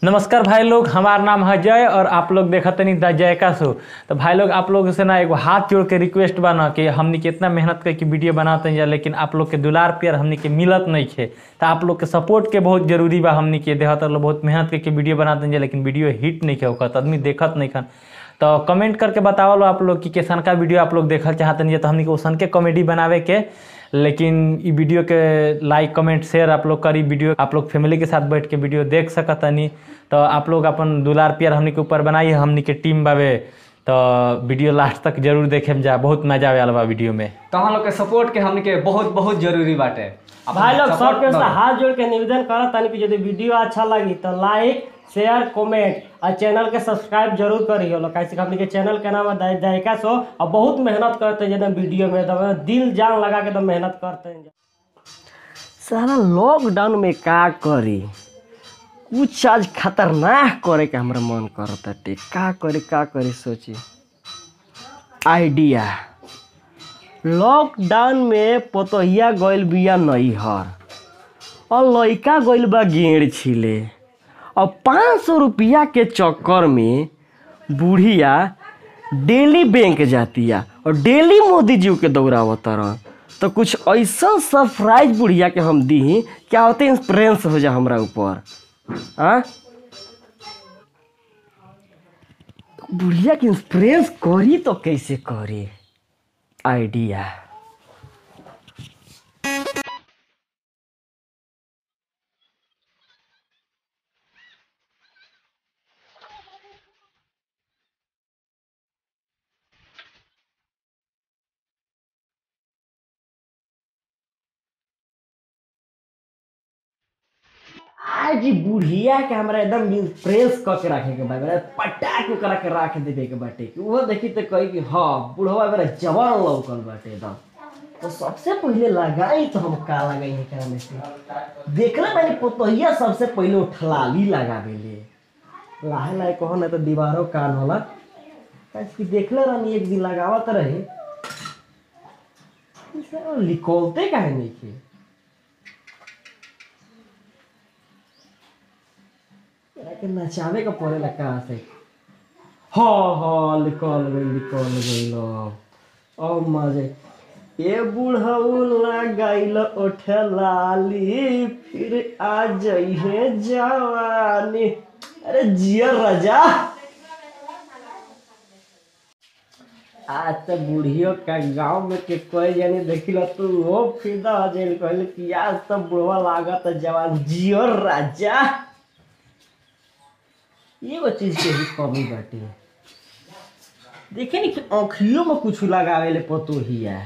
नमस्कार भाई लोग, हमारा नाम है जय और आप लोग देखते नहीं द जय का शो। तो भाई लोग आप लोगों से ना एगो हाथ जोड़ के रिक्वेस्ट बना कि हमनी के इतना मेहनत करके वीडियो बनाते हैं लेकिन आप लोग के दुलार प्यार हमनी के मिलत नहीं है। तो आप लोग के सपोर्ट के बहुत जरूरी बा। हमनी के देहत लोग बहुत मेहनत करके वीडियो बनाते हैं लेकिन वीडियो हिट नहीं है, आदमी देखत नहीं खन। तो कमेंट करके बताओ आप लोग कि कैसन का वीडियो आप लोग देखल चाहते हैं। तो हमनी के ओसन के कॉमेडी बनावे के, लेकिन ई वीडियो के लाइक कमेंट शेयर आप लोग करी। वीडियो आप लोग फैमिली के साथ बैठ के वीडियो देख सकतनी। तो आप लोग अपन दुलार प्यार हमनी के ऊपर बनाई, हमनी के टीम बावे। तो वीडियो लास्ट तक जरूर देखे में जा, बहुत मजा आवे वाला वीडियो में। तो हम लोग के सपोर्ट के हमनी के बहुत बहुत जरूरी बाटे। भाई लोग सबके हाथ जोड़ के निवेदन करत तानी कि यदि वीडियो अच्छा लगी तो लाइक शेयर कमेंट और चैनल के सब्सक्राइब जरूर करिए लोग। कैसे हमनी के चैनल के नाम है जायका शो और बहुत मेहनत करते हैं एकदम वीडियो में, एकदम दिल जान लगा के एकदम मेहनत करते हैं। सारा लॉकडाउन में का करी, कुछ आज खतरनाक करे के हमरा मन करता टे। का करी सोची आइडिया। लॉकडाउन में पतोहिया गइल बिया नैहर और लइका गइल बा गेड़ छिले और 500 रुपया के चक्कर में बुढ़िया डेली बैंक जातिया और डेली मोदी जी के दौड़ावत रह। तो कुछ ऐसा सरप्राइज बुढ़िया के हम दी, क्या होते इंस्पिरेंस हो जा हमरा ऊपर। बुढ़िया के इंस्पिरेंस करी तो कैसे करी आइडिया। आज बुढ़िया के हमरा एकदम इंप्रेस क के रखे के बा, पटाक करा के रख देवे के बाटे कि वो देखी तो कही कि हाँ बुढ़वा मेरा जवान लौकल बाटे एकदम। तो सबसे पहले लगाई तो हम का लगाई एकरा में से देखले मैंने पतोहिया सबसे पहले उठलाली लगावेले लाहे लाहे कहो ना तो दीवारों कान होला। कैसे देखले रहनी एक दिन लगावत रहे लिखोलते काहे नहीं के। के नचावे का पड़ेला कहाँ से। हाँ निकल गई अब मजे। ये बुढ़ऊ लगाइल उठलाली फिर आ जाइए जवानी। अरे जिया राजा। आज तो बुढ़ियों का गांव में के कोई जानी देखिला तू वो फिदा हो जाइल कहले कि आज तो बुढ़वा लागत जवान जियो राजा। ये वो चीज के भी कमी बाटे। देखे नहीं कि आँखियों में कुछ लगावे ले पतोहिया।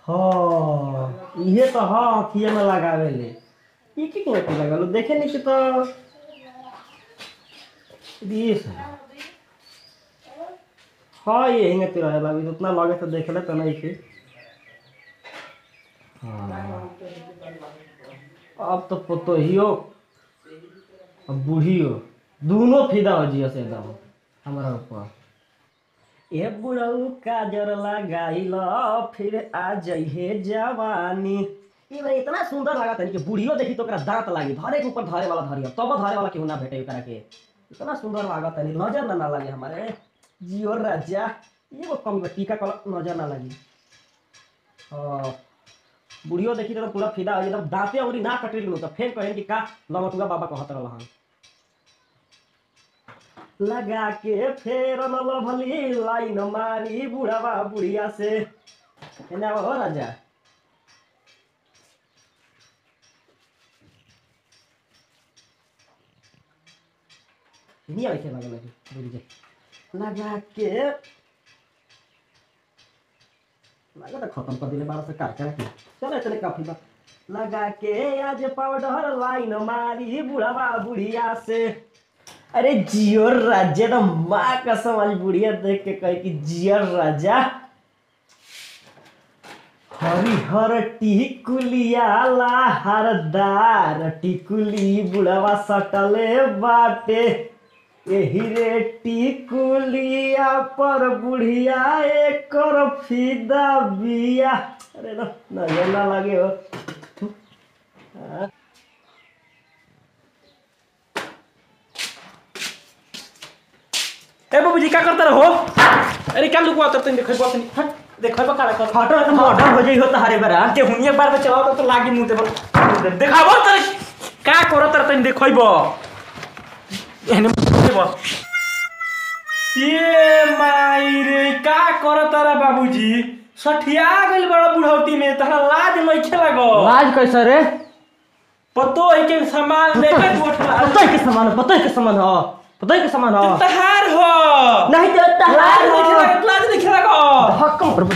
हाँ ये तो हाँ आँखियों में लगावे ले। ये की लगा लो देखे नहीं कि तो हाँ ये हिंगे तेरा है लगी उतना लगे तो देख ले तो नहीं कि अब तो पतोहियो और बूढ़ियो दोनों फिदा हो जिया से एकदम हमारा ऊपर। ये बुढ़ऊ काजर लगाइल फिर आ जाइए जवानी। ये भाई इतना सुंदर लगा था कि बूढ़ियो देखी तो दांत लागी धरे के ऊपर धरे वाला धरियो तब धरे वाला केहू ना भेटे करा के। इतना सुंदर लगा था नजर ना लगे हमारे जियो राजा। ये वो कम टीका कलर नजर ना लगी। बुढ़ियो देखी तो पूरा फिदा हो एकदम दांते उंगली ना कटरी लू तो फेर कहे कि का लमटुआ बाबा कहत रहन लगा के फेर न लभली लाइन मारी बुढ़ावा बुढ़िया से। एना हो राजा नहीं आवे के लगा लगी बुढ़ी जे लगा के लगा तो खत्म कर दिले 12 से काट के चले काफी बा। लगा के आज पाउडर लाइन मारी बुढ़ावा बुढ़िया से। अरे जियो राजा तो माँ कसम आज बुढ़िया देख के कहे कि जियो राजा। हरिहर टिकुलिया लहरदार टिकुली बुढ़ावा सटले बाटे। यही रे टिकुलिया पर बुढ़िया एक फिदा बिया। अरे ना नजर ना लगे हो ए बाबूजी का करता रहो? अरे क्या लुकवा तो देखो बात नहीं हट देखो बा काला कर फटो तो मर्डर हो जाई हो तहारे बरा के हुनिया बार में चलाओ तो लागी मुंह ते बोल देखाबो त का करत र तनी देखइबो एने देखबो ये माई रे का करत रे बाबूजी सठिया गइल बड़ा बुढ़ौती में तहरा लाज लइखे लागो लाज कैसे रे? पतो है के सामान लेके उठला पता है के सामान हो पता है के सामान हो तहार हो नहीं तो तहार हो लाज नहीं लागो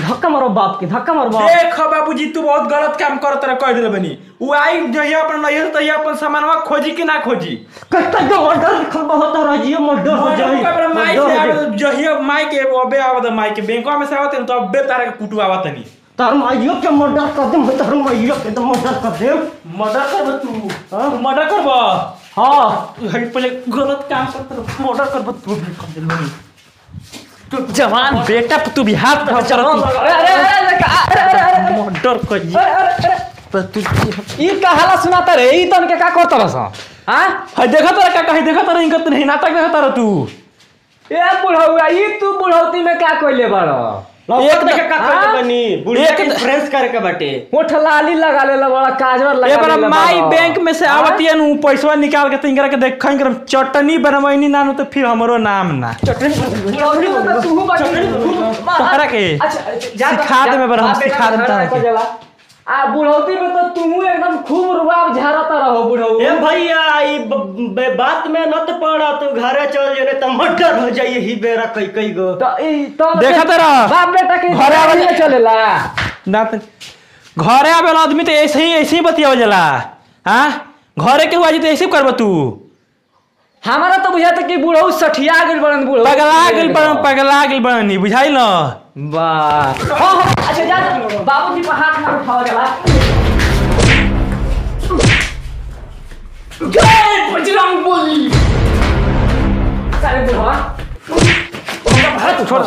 धक्का मारो बाप के धक्का मारो बाप। देख बाबूजी तू बहुत गलत काम करत रह कह दिल बनी उ आई जहिया अपन नहिए तो अपन सामानवा खोजी कि ना खोजी कत्ता जो मर्डर लिखल बहुत रजियो मर्डर हो जाई ओकरा माई से जहिया माई के अबे आवत माई के बैंकवा में से आवत तो अबे तारा के कुटवा आवत नहीं तार माइयो के मर्डर कर दे तार माइयो के तो मर्डर कर दे मर्डर करब तू हां मर्डर करब हां हई पहले गलत काम करत मर्डर करब तू भी कर दिल तू जवान बेटा तू भी हाथ पर चल अरे मर्डर कर पर तू ई कहाला सुनाता रे ई तन के का करत रस हां हई देखत रह का कहीं देखत रह इनका नहीं नाटक देखत रह तू ए बुढ़ौआ ई तू बुढ़ौती में का कइले बाड़ एक देखे का कर बनी बुढ़िया के फ्रेंड्स करे के बाटे होठ लाली लगा ले बड़ा काजर लगा ए बड़ा माई बैंक में से आवतिया नु पैसा निकाल के तिंगरा के देखन कर चटनी बनवैनी नानु तो फिर हमरो नाम ना तोहरा के सिखा दे में बड़ा हम सिखा दे तारा के आ बुढ़ौती में तो तू एकदम खूब रुबाब झारता रहो बुढ़ऊ ए भैया ई बात में न तो पड़ा तू घरे चल जेने त मर्डर हो जाई ही बेरा कई कई गो तो ई तो देखत रह बाप बेटा के घरे वाले चलेला ना घरे आवेला आदमी तो ऐसे ही बतियाव जाला हां घरे के हुआ जी तो ऐसे करब तू हमारा तो बुझाता कि बुढ़ऊ सठिया गेल बड़न बुढ़ऊ पगला गेल बड़नी बुझाइल वाह हां अच्छा जा बाबूजी पर हाथ ना उठाओ जला जय बजरंग बली सारे बुढ़वा हाथ छोड़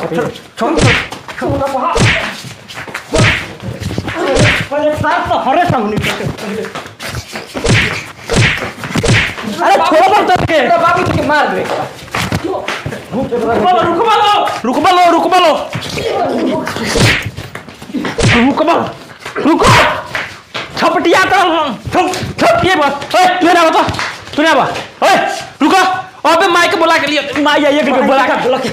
पहले साथ तो हरे सामने अरे छोड़ मत के तो बाबूजी के मार दे रुको छपटिया तो ये बात तू ना बता ओए रुको अबे माई के बुला के लिए माई आई के बुला के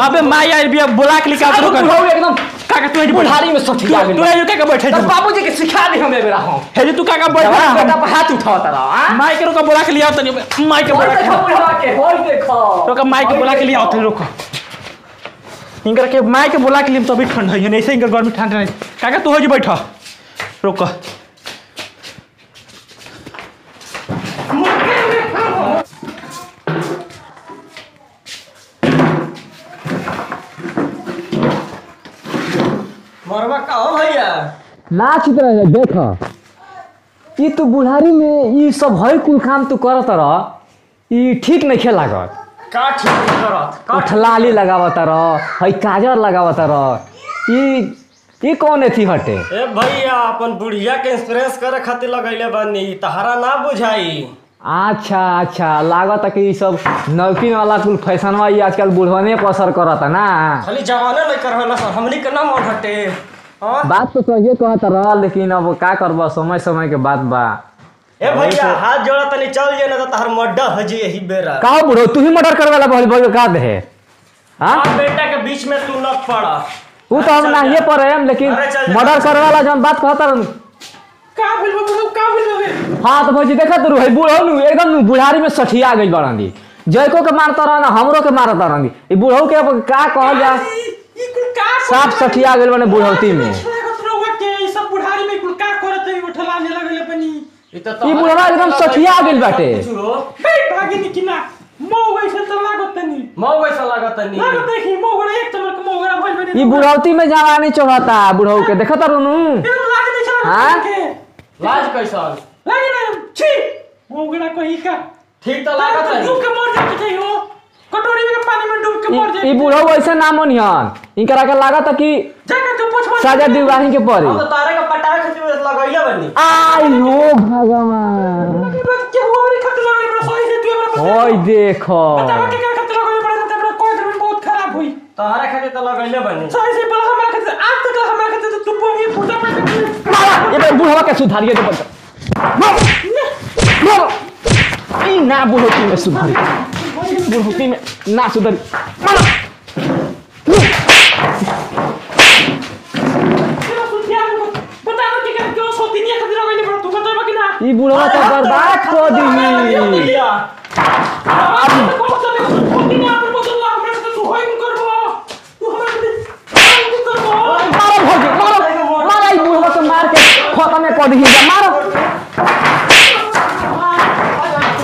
अबे माई आई भी बुला के लिए रुको एकदम काका तू बुढ़ारी में सठिया गेल तू का बैठे तो बाबूजी के सिखा दे हमें बेरा हो हे तू काका बैठा बेटा पर हाथ उठाओ तारा हां माई के रुको बुला के लिए आओ तनी माई के बुला के बुढ़वा के होय देखो रुको माई के बुला के लिए आओ तनी रुको इनकर के माई के बुला के लिए तो अभी ठंड है नहीं से इनकर गर्मी ठंड नहीं काका तू हो जी बैठा रुको मरवा का हो भैया नाच रहे देखो ई तू बुढ़ारी में ई सब हई कुल काम तू करत रह ई ठीक नहीं खे लागत का ठीक करत उठलाली लगावत रह हई काजर लगावत रह ई कौन एथी हटे ए भैया अपन बुढ़िया के इंश्योरेंस करे खातिर लगैले बानी तहरा ना बुझाई अच्छा लागत कि ई सब नौकीन वाला कुल फैशनवा ई आजकल बुढ़वने पर असर करता ना खाली जवाने नहीं करवाना सर हमनी के ना मन हटे बात तो सही कहत रह लेकिन अब का करबा समय के बात बा ए भैया हाथ जोड़ा तनी चल जे ना तो तहर मर्डर हो जी यही बेरा का बुढ़ो तू ही मर्डर करवाला बोल का दे हां बाप बेटा के बीच में तू न पड़ा वो तो हम नहीं पर हम लेकिन मर्डर करवाला जब बात कहता रह का भइल बे हां तो भौजी देखत रह है बुढ़ो नु एकदम बुढ़ारी में सठिया गइल बड़ांदी जयको के मारता रहना हमरो के मारता रहनी ई बुढ़ऊ के अब का कहल जा ई कुल का साफ सठिया गइल बने बुढ़ौती में ई सब बुढ़ारी में कुल का करत है उठलाने लगले बनी ई बुढ़वा एकदम सठिया गइल बाटे बे भागिनी कि ना मौग ऐसे तो लागत नहीं मौग ऐसा लागत नहीं लागत देखी मौगड़ा एक चमक के मौगड़ा भइल बनी ई बुढ़ौती में जवानी चढ़ता बुढ़ऊ के देखत रहनु लाग नहीं चला हाँ? के लाज कैसा लागे ना छी मौगड़ा कहीं का ठीक तो लागत तू नहीं के मर जाके चाहिए हो कटोरी में पानी में डूब के मर जाए। ई बूढ़ा वैसे ना मनियन इनकरा के लागत कि जाके तू पूछ सजा दिवाही के पड़ी। हम तो तारे का पटाखे खातिर लगैले बनी। आई हो भगवान के हुआ रे खत लगे बड़ा सही से तू हमरा ओए देखो बतावा के खत लगे बड़ा त हमरा कोई दिन बहुत खराब हुई। तारे खातिर तो लगैले बनी। सही से बोला हमरा खत आज तक हमरा खत तू पोही पूजा पे मारा ये बूढ़ा के सुधारिए तो बच्चा मारो ई ना बुढ़ोती में सुधारी बुढ़ोती में ना सुधारी मारो ई बुढ़वा तो बर्बाद कर दी। मारो भौजी मारो मारो ई बुढ़वा को मार के खत्म कर दी मारो।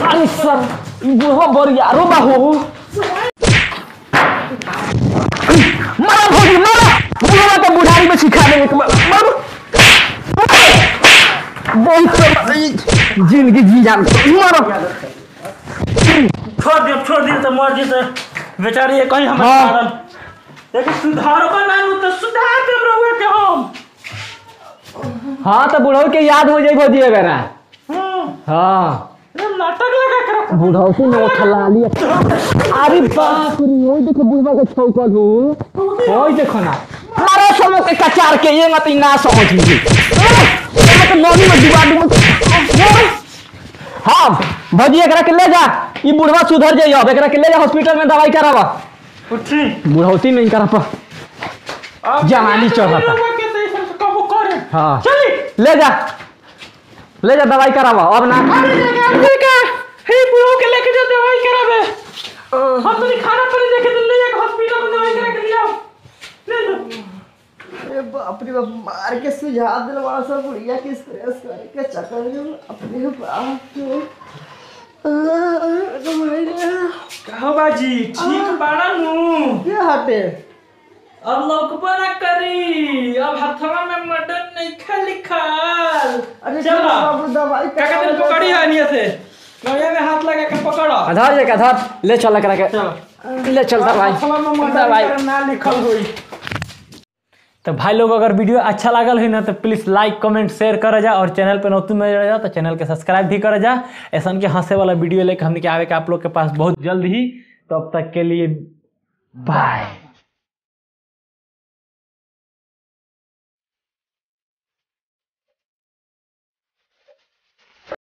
अरे सर ई बुढ़वा बरिया रो बाहू मारो भौजी मारो बुढ़वा के बुढ़ारी में सिखा देंगे मारो बहुत जिंदगी जी जान मारो छोड़ दे तो मर जी तो बेचारी ये कहीं हम हाँ। मारल। लेकिन सुधार बनानु तो सुधार दे रहुए के हम। हाँ तो बुढ़ऊ के याद हो जाए भौजी अगर हाँ ये नाटक लगा कर बुढ़ऊ से नोट ला लिया। अरे बाप रे ओए देखो बुढ़वा के छौकल हो ओए देखो ना मारो समो के कचार के ये मत ना समझ लीजिए तो नौनी में डुबा हाँ भौजी एकरा के ले जा ई बुढ़वा सुधर जाइए अब एकरा के ले जा हॉस्पिटल में दवाई करावा उठी बुढ़ौती नहीं करा पा जवानी चढ़ता हाँ ले जा दवाई करावा अब ना हे बुढ़ो के लेके जा दवाई करावे। हम तो खाना पानी देखे तो ले जाके हॉस्पिटल में दवाई करा के लिया ले लो। ए बाप रे बाप मार के सुझा दिलवा सब बुढ़िया के स्ट्रेस करके चक्कर में अपने बाप कहो बाजी ठीक बाड़ा नु क्या हटे अब लोग बना करी अब हथवा में मर्डर नहीं खा लिखल। अरे चलो बाबू दवाई काका तेरे पकड़ी है नहीं से नया में हाथ लगा के पकड़ो आधार जे आधार ले चल करा के ले चल दवाई ना लिखल हुई। तो भाई लोग अगर वीडियो अच्छा लागल है ना तो प्लीज़ लाइक कमेंट शेयर कर जा और चैनल पे नौतू में रह जा तो चैनल के सब्सक्राइब भी कर जा। ऐसा के हंसे वाला वीडियो लेकर हमने के आवे के आप लोग के पास बहुत जल्द ही। तब तक के लिए बाय।